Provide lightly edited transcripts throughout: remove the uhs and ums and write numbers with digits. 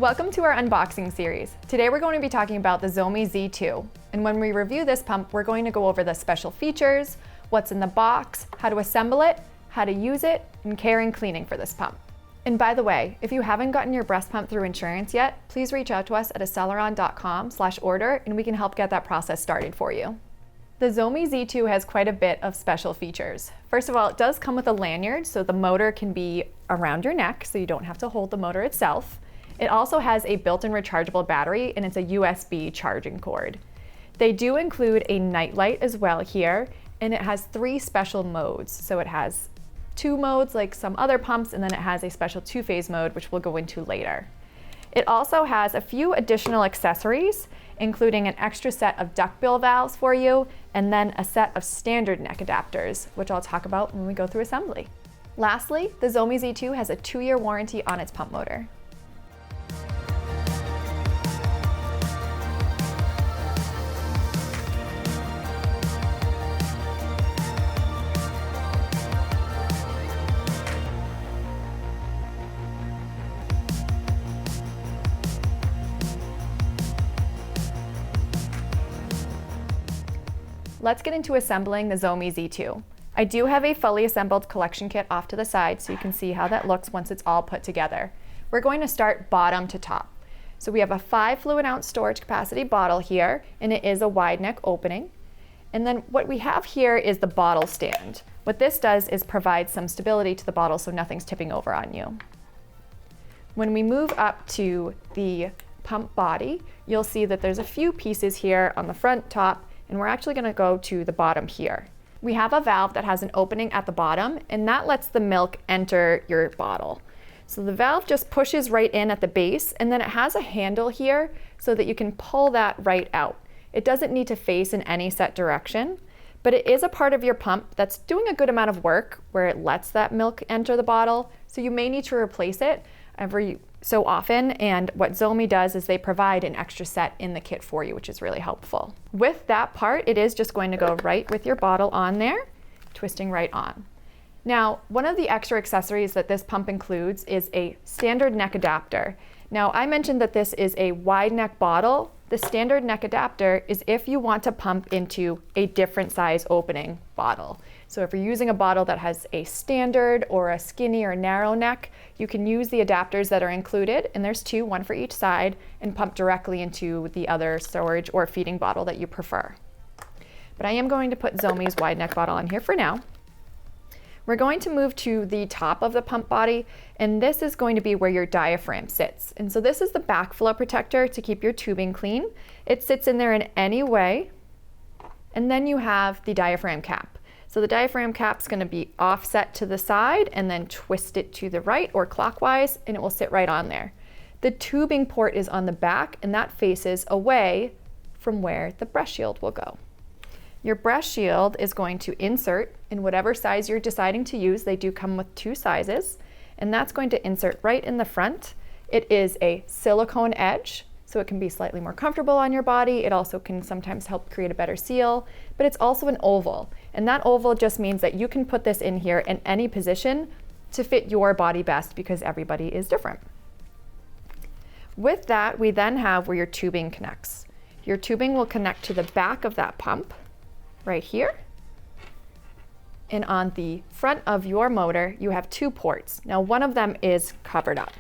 Welcome to our unboxing series. Today we're going to be talking about the Zomee Z2. And when we review this pump, we're going to go over the special features, what's in the box, how to assemble it, how to use it, and care and cleaning for this pump. And by the way, if you haven't gotten your breast pump through insurance yet, please reach out to us at aceleron.com/order and we can help get that process started for you. The Zomee Z2 has quite a bit of special features. First of all, it does come with a lanyard, so the motor can be around your neck, so you don't have to hold the motor itself. It also has a built-in rechargeable battery, and it's a USB charging cord. They do include a night light as well here, and it has 3 special modes. So it has 2 modes like some other pumps, and then it has a special 2-phase mode, which we'll go into later. It also has a few additional accessories, including an extra set of duckbill valves for you, and then a set of standard neck adapters, which I'll talk about when we go through assembly. Lastly, the Zomee Z2 has a 2-year warranty on its pump motor. Let's get into assembling the Zomee Z2. I do have a fully assembled collection kit off to the side so you can see how that looks once it's all put together. We're going to start bottom to top. So we have a 5 fluid ounce storage capacity bottle here, and it is a wide neck opening. And then what we have here is the bottle stand. What this does is provide some stability to the bottle so nothing's tipping over on you. When we move up to the pump body, you'll see that there's a few pieces here on the front, top, and we're actually going to go to the bottom here. We have a valve that has an opening at the bottom, and that lets the milk enter your bottle. So the valve just pushes right in at the base, and then it has a handle here so that you can pull that right out. It doesn't need to face in any set direction, but it is a part of your pump that's doing a good amount of work where it lets that milk enter the bottle, so you may need to replace it every so often, and what Zomee does is they provide an extra set in the kit for you, which is really helpful. With that part, it is just going to go right with your bottle on there, twisting right on. Now, one of the extra accessories that this pump includes is a standard neck adapter. Now, I mentioned that this is a wide neck bottle. The standard neck adapter is if you want to pump into a different size opening bottle. So if you're using a bottle that has a standard or a skinny or narrow neck, you can use the adapters that are included, and there's 2, 1 for each side, and pump directly into the other storage or feeding bottle that you prefer. But I am going to put Zomee's wide neck bottle on here for now. We're going to move to the top of the pump body, and this is going to be where your diaphragm sits. And so this is the backflow protector to keep your tubing clean. It sits in there in any way. And then you have the diaphragm cap. So the diaphragm cap's going to be offset to the side and then twist it to the right or clockwise, and it will sit right on there. The tubing port is on the back, and that faces away from where the breast shield will go. Your breast shield is going to insert in whatever size you're deciding to use. They do come with 2 sizes, and that's going to insert right in the front. It is a silicone edge, so it can be slightly more comfortable on your body. It also can sometimes help create a better seal, but it's also an oval, and that oval just means that you can put this in here in any position to fit your body best because everybody is different. With that, we then have where your tubing connects. Your tubing will connect to the back of that pump right here. And on the front of your motor, you have 2 ports. Now, one of them is covered up.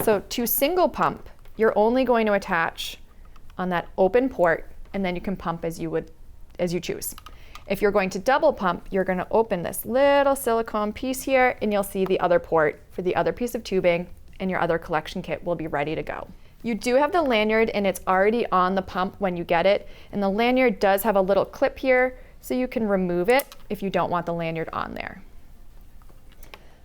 So to single pump, you're only going to attach on that open port, and then you can pump as you choose. If you're going to double pump, you're going to open this little silicone piece here, and you'll see the other port for the other piece of tubing, and your other collection kit will be ready to go. You do have the lanyard, and it's already on the pump when you get it, and the lanyard does have a little clip here, so you can remove it if you don't want the lanyard on there.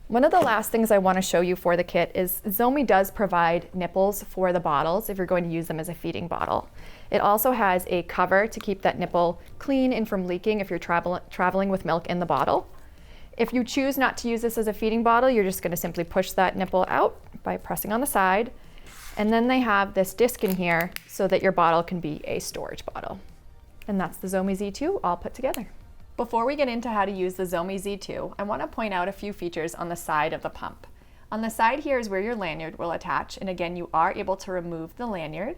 One of the last things I want to show you for the kit is Zomee does provide nipples for the bottles if you're going to use them as a feeding bottle. It also has a cover to keep that nipple clean and from leaking if you're traveling with milk in the bottle. If you choose not to use this as a feeding bottle, you're just going to simply push that nipple out by pressing on the side. And then they have this disc in here so that your bottle can be a storage bottle. And that's the Zomee Z2 all put together. Before we get into how to use the Zomee Z2, I want to point out a few features on the side of the pump. On the side here is where your lanyard will attach, and again, you are able to remove the lanyard.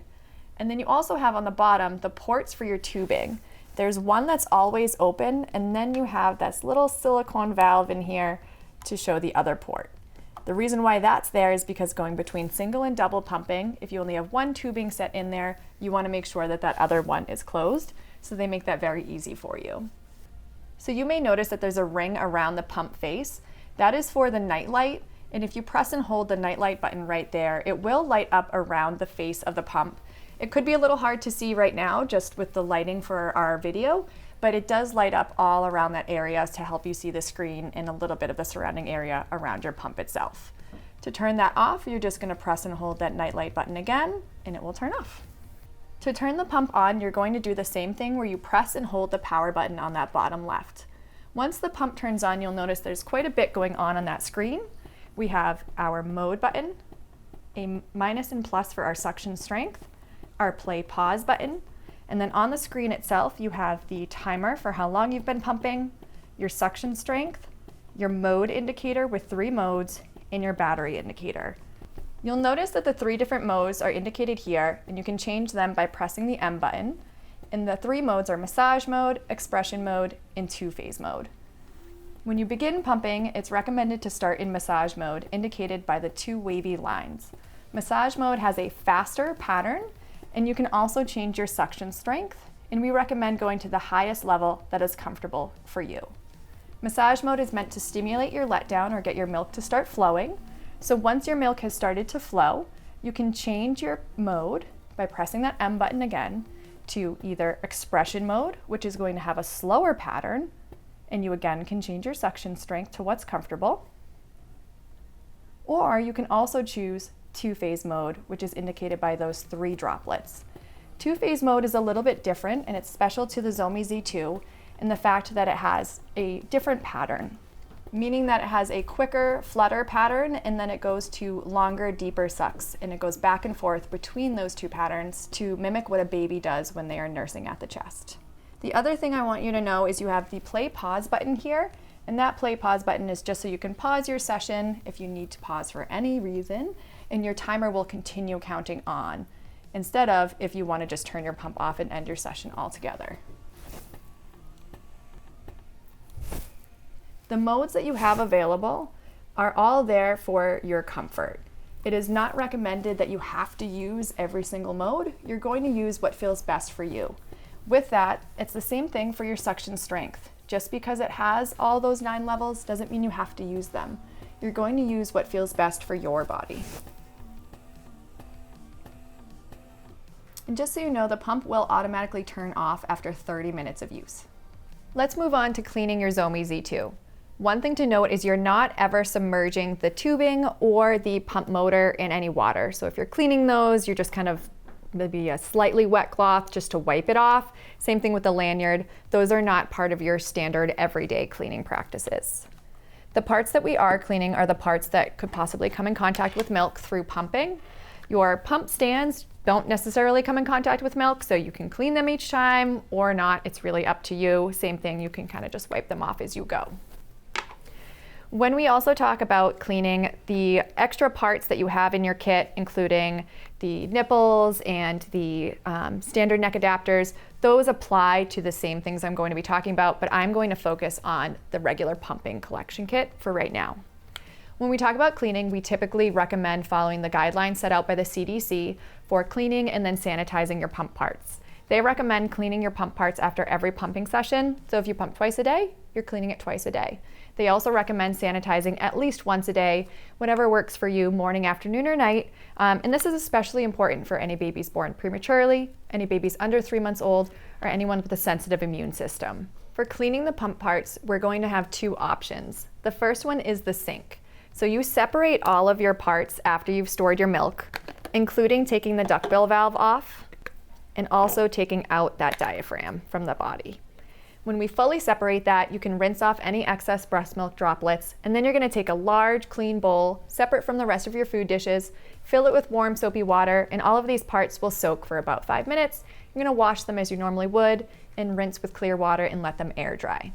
And then you also have on the bottom the ports for your tubing. There's one that's always open, and then you have this little silicone valve in here to show the other port. The reason why that's there is because going between single and double pumping, if you only have one tubing set in there, you want to make sure that that other one is closed, so they make that very easy for you. So you may notice that there's a ring around the pump face. That is for the night light, and if you press and hold the night light button right there, it will light up around the face of the pump. It could be a little hard to see right now just with the lighting for our video, but it does light up all around that area to help you see the screen and a little bit of the surrounding area around your pump itself. To turn that off, you're just going to press and hold that night light button again, and it will turn off. To turn the pump on, you're going to do the same thing where you press and hold the power button on that bottom left. Once the pump turns on, you'll notice there's quite a bit going on that screen. We have our mode button, a minus and plus for our suction strength, our play pause button, and then on the screen itself you have the timer for how long you've been pumping, your suction strength, your mode indicator with 3 modes, and your battery indicator. You'll notice that the 3 different modes are indicated here, and you can change them by pressing the M button. And the 3 modes are massage mode, expression mode, and 2-phase mode. When you begin pumping, it's recommended to start in massage mode, indicated by the 2 wavy lines. Massage mode has a faster pattern, and you can also change your suction strength, and we recommend going to the highest level that is comfortable for you. Massage mode is meant to stimulate your letdown or get your milk to start flowing. So once your milk has started to flow, you can change your mode by pressing that M button again to either expression mode, which is going to have a slower pattern, and you again can change your suction strength to what's comfortable. Or you can also choose 2-phase mode, which is indicated by those 3 droplets. 2-phase mode is a little bit different, and it's special to the Zomee Z2 in the fact that it has a different pattern, meaning that it has a quicker flutter pattern, and then it goes to longer, deeper sucks, and it goes back and forth between those 2 patterns to mimic what a baby does when they are nursing at the chest. The other thing I want you to know is you have the play pause button here, and that play pause button is just so you can pause your session if you need to pause for any reason, and your timer will continue counting on, instead of if you want to just turn your pump off and end your session altogether. The modes that you have available are all there for your comfort. It is not recommended that you have to use every single mode. You're going to use what feels best for you. With that, it's the same thing for your suction strength. Just because it has all those 9 levels doesn't mean you have to use them. You're going to use what feels best for your body. And just so you know, the pump will automatically turn off after 30 minutes of use. Let's move on to cleaning your Zomee Z2. One thing to note is you're not ever submerging the tubing or the pump motor in any water. So if you're cleaning those, you're just kind of maybe a slightly wet cloth just to wipe it off. Same thing with the lanyard. Those are not part of your standard everyday cleaning practices. The parts that we are cleaning are the parts that could possibly come in contact with milk through pumping. Your pump stands don't necessarily come in contact with milk, so you can clean them each time or not. It's really up to you. Same thing, you can kind of just wipe them off as you go. When we also talk about cleaning the extra parts that you have in your kit, including the nipples and the standard neck adapters, those apply to the same things I'm going to be talking about, but I'm going to focus on the regular pumping collection kit for right now. When we talk about cleaning, we typically recommend following the guidelines set out by the CDC for cleaning and then sanitizing your pump parts. They recommend cleaning your pump parts after every pumping session. So if you pump twice a day, you're cleaning it twice a day. They also recommend sanitizing at least once a day, whatever works for you, morning, afternoon, or night. And this is especially important for any babies born prematurely, any babies under 3 months old, or anyone with a sensitive immune system. For cleaning the pump parts, we're going to have 2 options. The first one is the sink. So you separate all of your parts after you've stored your milk, including taking the duckbill valve off and also taking out that diaphragm from the body. When we fully separate that, you can rinse off any excess breast milk droplets, and then you're going to take a large clean bowl separate from the rest of your food dishes, fill it with warm soapy water, and all of these parts will soak for about 5 minutes. You're going to wash them as you normally would and rinse with clear water and let them air dry.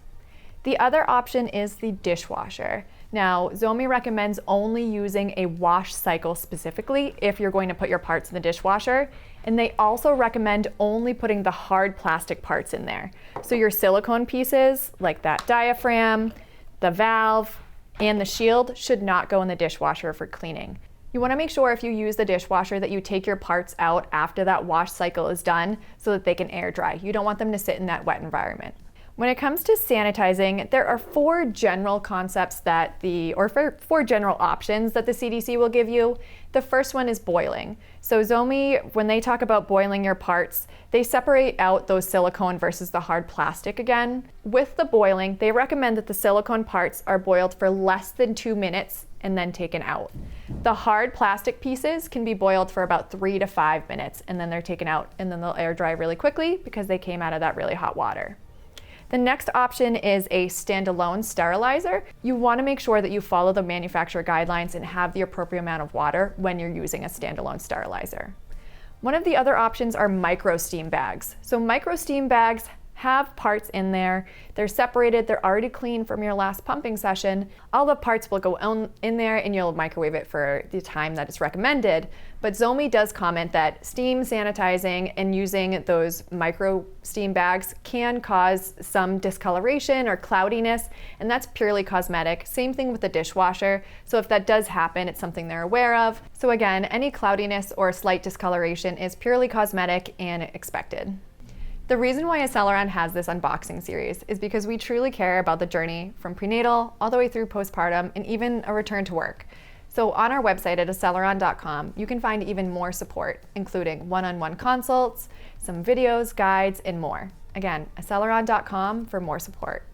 The other option is the dishwasher. Now, Zomee recommends only using a wash cycle specifically if you're going to put your parts in the dishwasher, and they also recommend only putting the hard plastic parts in there. So your silicone pieces, like that diaphragm, the valve, and the shield should not go in the dishwasher for cleaning. You want to make sure if you use the dishwasher that you take your parts out after that wash cycle is done so that they can air dry. You don't want them to sit in that wet environment. When it comes to sanitizing, there are four general concepts four general options that the CDC will give you. The first one is boiling. So Zomee, when they talk about boiling your parts, they separate out those silicone versus the hard plastic again. With the boiling, they recommend that the silicone parts are boiled for less than 2 minutes and then taken out. The hard plastic pieces can be boiled for about 3 to 5 minutes and then they're taken out, and then they'll air dry really quickly because they came out of that really hot water. The next option is a standalone sterilizer. You want to make sure that you follow the manufacturer guidelines and have the appropriate amount of water when you're using a standalone sterilizer. One of the other options are micro steam bags. So micro steam bags have parts in there. They're separated, they're already clean from your last pumping session. All the parts will go in there and you'll microwave it for the time that is recommended. But Zomee does comment that steam sanitizing and using those micro steam bags can cause some discoloration or cloudiness, and that's purely cosmetic. Same thing with the dishwasher. So if that does happen, it's something they're aware of. So again, any cloudiness or slight discoloration is purely cosmetic and expected. The reason why Aceleron has this unboxing series is because we truly care about the journey from prenatal all the way through postpartum and even a return to work. So on our website at aceleron.com, you can find even more support, including one-on-one consults, some videos, guides, and more. Again, aceleron.com for more support.